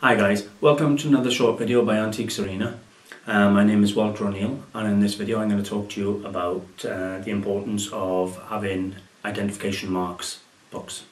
Hi guys, welcome to another short video by Antiques Arena. My name is Walter O'Neill, and in this video I'm going to talk to you about the importance of having identification marks books.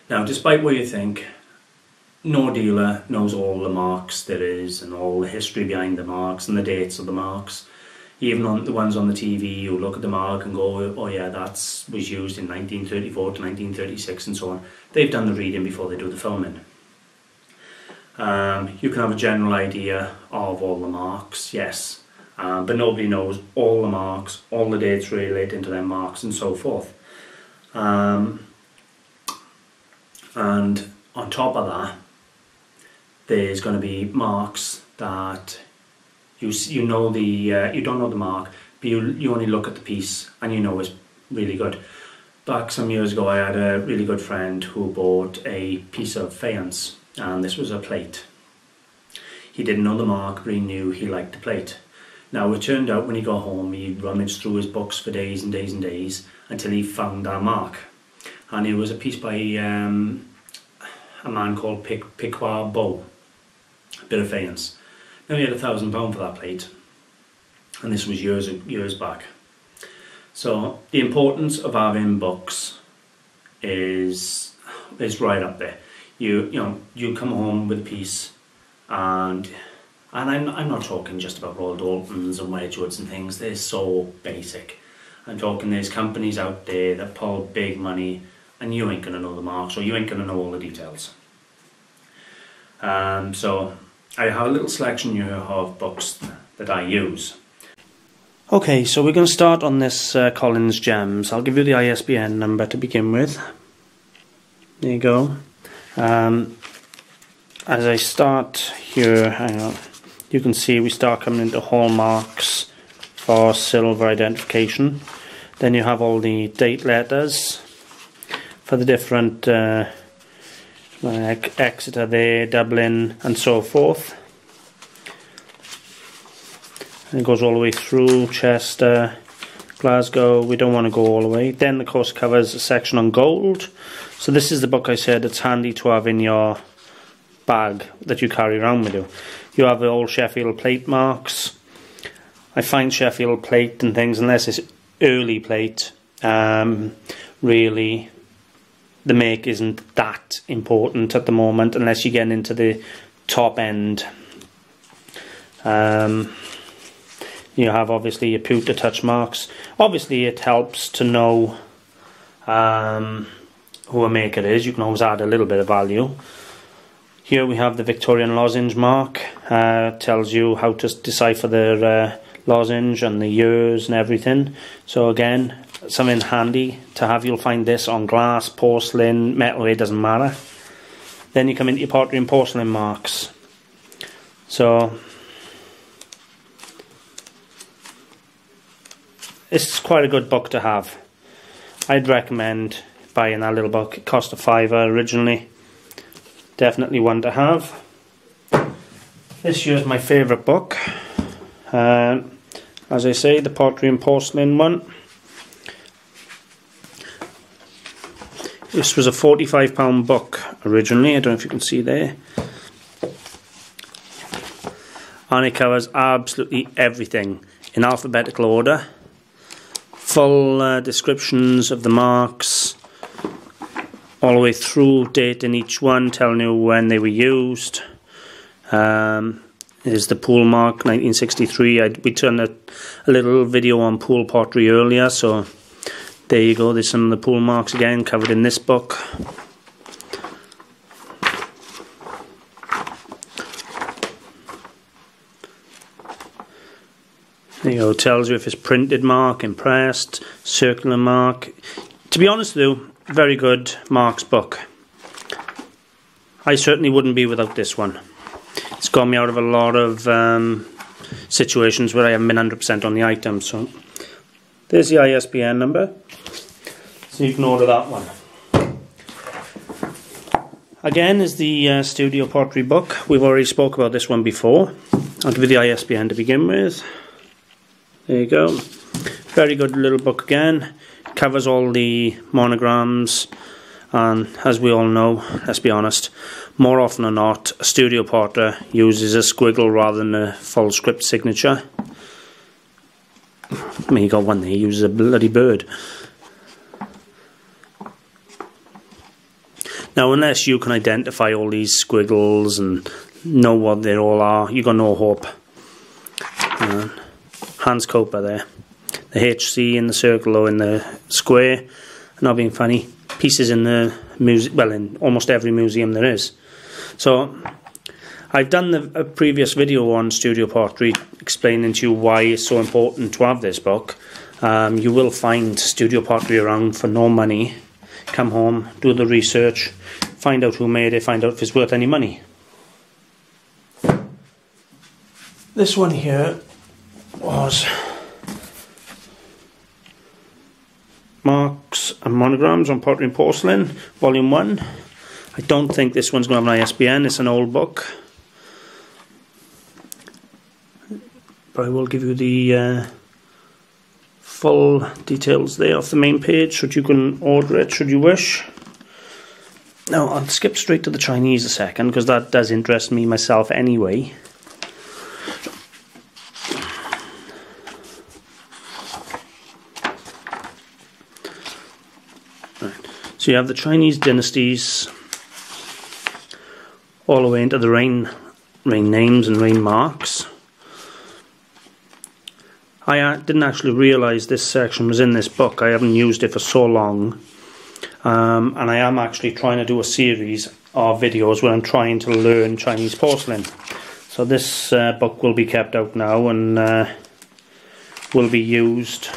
Now, despite what you think, no dealer knows all the marks there is and all the history behind the marks and the dates of the marks. Even on the ones on the TV, you look at the mark and go, oh yeah, that was used in 1934 to 1936 and so on. They've done the reading before they do the filming. You can have a general idea of all the marks, yes, but nobody knows all the marks, all the dates relating to them marks and so forth. And on top of that, there's going to be marks that you know you don't know the mark, but you only look at the piece and you know it's really good. Back some years ago I had a really good friend who bought a piece of faience, and this was a plate. He didn't know the mark, but he knew he liked the plate. Now it turned out when he got home he rummaged through his books for days and days and days until he found that mark. And it was a piece by a man called Piquois Beau, a bit of faience. Now he had £1,000 for that plate, and this was years back. So the importance of having books is right up there. You come home with a piece, and I'm not talking just about Royal Daltons and Wedgwoods and things. They're so basic. I'm talking there's companies out there that pull big money and you ain't gonna know the marks, or you ain't gonna know all the details. So I have a little selection here of books that I use. Okay, so we're going to start on this Collins Gems. I'll give you the ISBN number to begin with. There you go. As I start here, hang on, you can see we start coming into hallmarks for silver identification. Then you have all the date letters for the different Exeter there, Dublin and so forth. And it goes all the way through Chester, Glasgow. We don't want to go all the way. Then of course covers a section on gold. So this is the book I said it's handy to have in your bag that you carry around with you. You have the old Sheffield plate marks. I find Sheffield plate and things, unless it's early plate, really the make isn't that important at the moment unless you get into the top end. You have obviously your pewter touch marks. Obviously it helps to know who a maker is. You can always add a little bit of value. Here we have the Victorian Lozenge mark. Tells you how to decipher the lozenge and the years and everything. So again, something handy to have. You'll find this on glass, porcelain, metal, it doesn't matter. Then you come into your pottery and porcelain marks. So it's quite a good book to have. I'd recommend buying that little book. It cost £5 originally. Definitely one to have. This year's my favourite book. As I say, the pottery and porcelain one. This was a £45 book originally. I don't know if you can see there. And it covers absolutely everything in alphabetical order. Full descriptions of the marks, all the way through, date in each one, telling you when they were used. Here's the pool mark, 1963. We done a little video on pool pottery earlier, so there you go. There's some of the pool marks again covered in this book. There you go. Tells you if it's printed mark, impressed, circular mark. To be honest with you, very good marks book. I certainly wouldn't be without this one. It's got me out of a lot of situations where I haven't been 100% on the item. So there's the ISBN number, so you can order that one. Again is the Studio Pottery book. We've already spoke about this one before. I'll give you the ISBN to begin with. There you go. Very good little book again. Covers all the monograms And as we all know, let's be honest, more often than not, a studio portrait uses a squiggle rather than a full script signature. I mean, you got one there, he uses a bloody bird. Now, unless you can identify all these squiggles and know what they all are, you got no hope. Hans Coper there. The HC in the circle or in the square. Not being funny. Pieces in the museum, well, in almost every museum there is. So, I've done a previous video on studio pottery explaining to you why it's so important to have this book. You will find studio pottery around for no money. Come home, do the research, find out who made it, find out if it's worth any money. This one here was Marks and Monograms on Pottery Porcelain, Volume 1. I don't think this one's going to have an ISBN, it's an old book. But I will give you the full details there off the main page, so that you can order it should you wish. Now, I'll skip straight to the Chinese a second, because that does interest me myself anyway. So you have the Chinese dynasties all the way into the reign names and reign marks. I didn't actually realise this section was in this book. I haven't used it for so long. And I am actually trying to do a series of videos where I'm trying to learn Chinese porcelain. So this book will be kept out now and will be used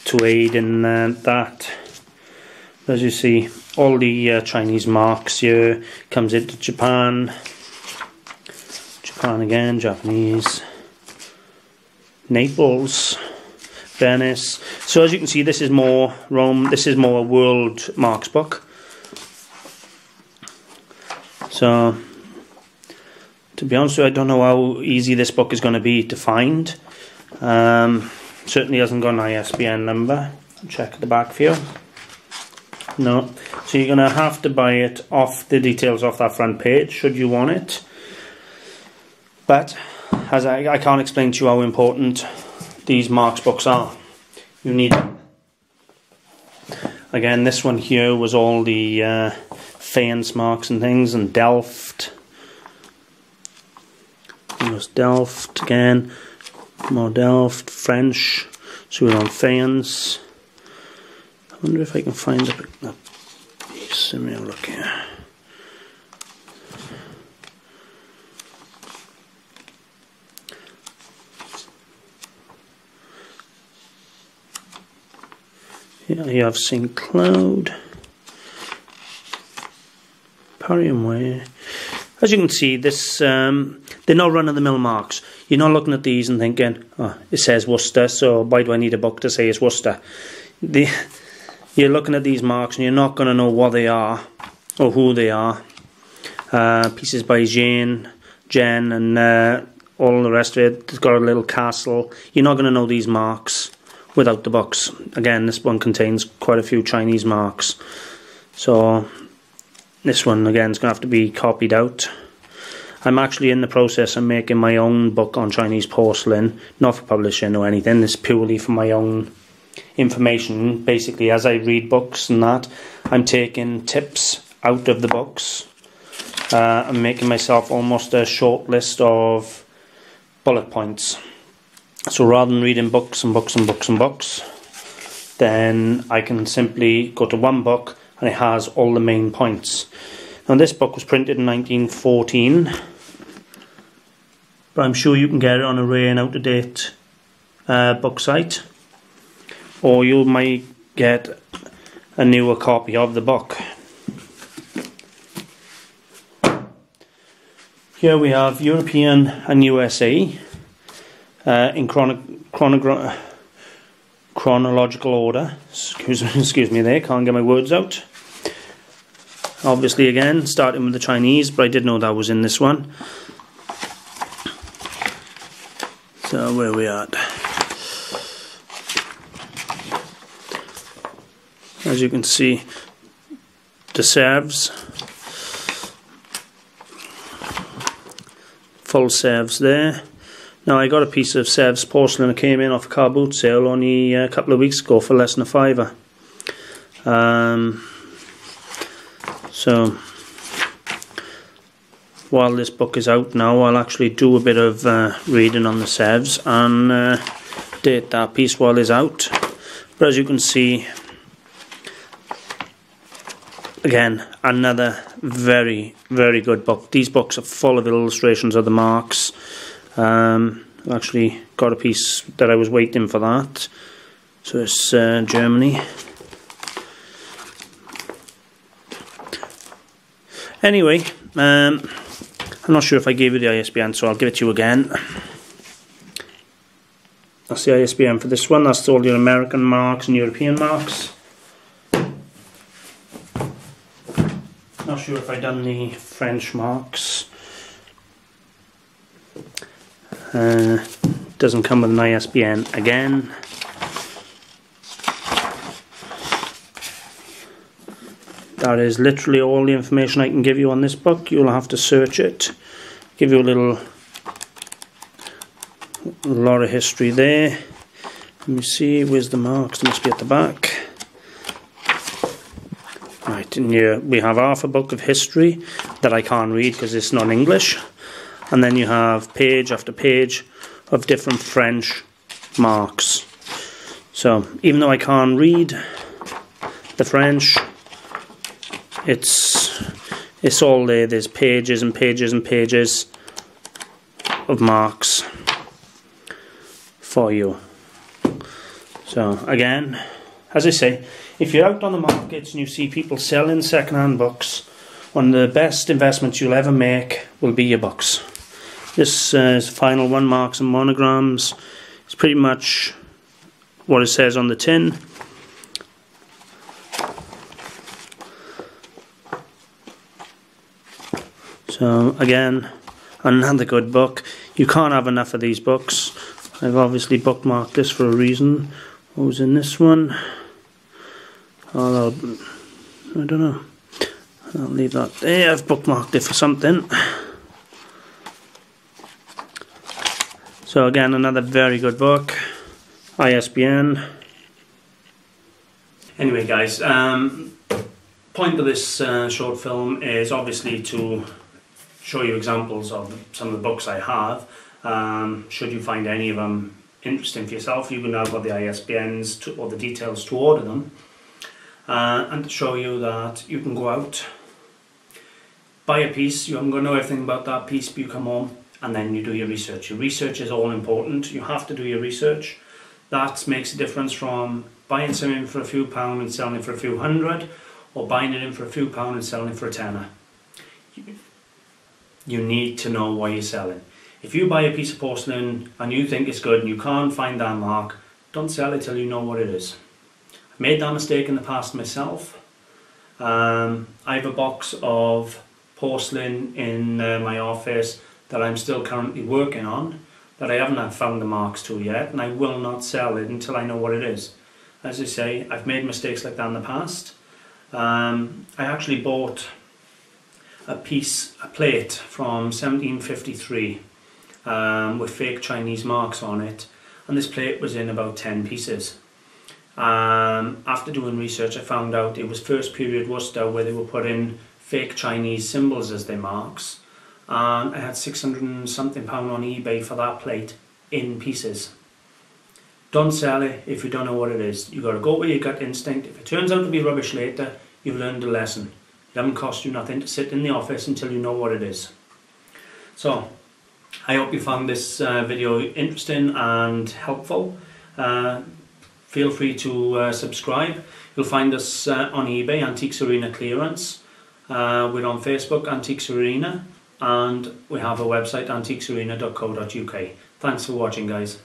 to aid in that. As you see, all the Chinese marks here comes into Japan. Japan again, Japanese. Naples, Venice. So as you can see, this is more Rome. This is more a world marks book. So, to be honest with you, I don't know how easy this book is going to be to find. Certainly hasn't got an ISBN number. I'll check at the back for you. No, so you're going to have to buy it off the details off that front page should you want it. But as I can't explain to you how important these marks books are. You need them. Again, this one here was all the faience marks and things, and Delft. There's Delft again, more Delft, French. So we're on faience. I wonder if I can find a piece. Let me have a look here. Here you have St. Cloud, Parium Way. As you can see, this they're not run-of-the-mill marks. You're not looking at these and thinking, oh, it says Worcester, so why do I need a book to say it's Worcester? You're looking at these marks and you're not going to know what they are or who they are. Pieces by Jen, and all the rest of it. It's got a little castle. You're not going to know these marks without the books. Again, this one contains quite a few Chinese marks. So this one again is going to have to be copied out. I'm actually in the process of making my own book on Chinese porcelain. Not for publishing or anything. It's purely for my own information. Basically, as I read books and that, I'm taking tips out of the books. I'm making myself almost a short list of bullet points. So rather than reading books and books and books and books, then I can simply go to one book and it has all the main points. Now this book was printed in 1914, but I'm sure you can get it on a rare and out-of-date book site, or you might get a newer copy of the book. Here we have European and USA in chronological order. Excuse me there, can't get my words out. Obviously again, starting with the Chinese, but I did know that was in this one. So where are we at? As you can see, the serves. Full serves there. Now I got a piece of Sev's porcelain that came in off a car boot sale only a couple of weeks ago for less than £5. So while this book is out now, I'll actually do a bit of reading on the Sevs and date that piece while it's out. But as you can see, again, another very, very good book. These books are full of illustrations of the marks. I've actually got a piece that I was waiting for that. So it's Germany. Anyway, I'm not sure if I gave you the ISBN, so I'll give it to you again. That's the ISBN for this one. That's all your American marks and European marks. Not sure if I've done the French marks. Doesn't come with an ISBN again. That is literally all the information I can give you on this book. You'll have to search it. Give you a lot of history there. Let me see, where's the marks? They must be at the back. Right, and here we have half a book of history that I can't read because it's not English. And then you have page after page of different French marks. So even though I can't read the French, it's all there. There's pages and pages and pages of marks for you. So again, as I say, if you're out on the markets and you see people selling second-hand books, one of the best investments you'll ever make will be your books. This is the final one, Marks and Monograms. It's pretty much what it says on the tin. So again, another good book. You can't have enough of these books. I've obviously bookmarked this for a reason. What was in this one? Oh, I don't know. I'll leave that there. I've bookmarked it for something. So again, another very good book. ISBN. Anyway guys, point of this short film is obviously to show you examples of some of the books I have. Should you find any of them interesting for yourself, you can now got the ISBNs or the details to order them. And to show you that you can go out, buy a piece, you haven't got to know everything about that piece, but you come home and then you do your research. Your research is all important. You have to do your research. That makes a difference from buying something for a few pound and selling it for a few hundred, or buying it in for a few pound and selling it for a tenner. You need to know what you're selling. If you buy a piece of porcelain and you think it's good and you can't find that mark, don't sell it till you know what it is. I've made that mistake in the past myself. I have a box of porcelain in my office that I'm still currently working on, that I haven't found the marks to yet, and I will not sell it until I know what it is. As I say, I've made mistakes like that in the past. I actually bought a plate from 1753 with fake Chinese marks on it, and this plate was in about 10 pieces. After doing research, I found out it was first period Worcester, where they were putting fake Chinese symbols as their marks, and I had 600 and something pound on eBay for that plate in pieces. Don't sell it if you don't know what it is. You've got to go with your gut instinct. If it turns out to be rubbish later, you've learned a lesson. It doesn't cost you nothing to sit in the office until you know what it is. So, I hope you found this video interesting and helpful. Feel free to subscribe. You'll find us on eBay, Antiques Arena Clearance. We're on Facebook, Antiques Arena, and we have a website, antiquesarena.co.uk. Thanks for watching, guys.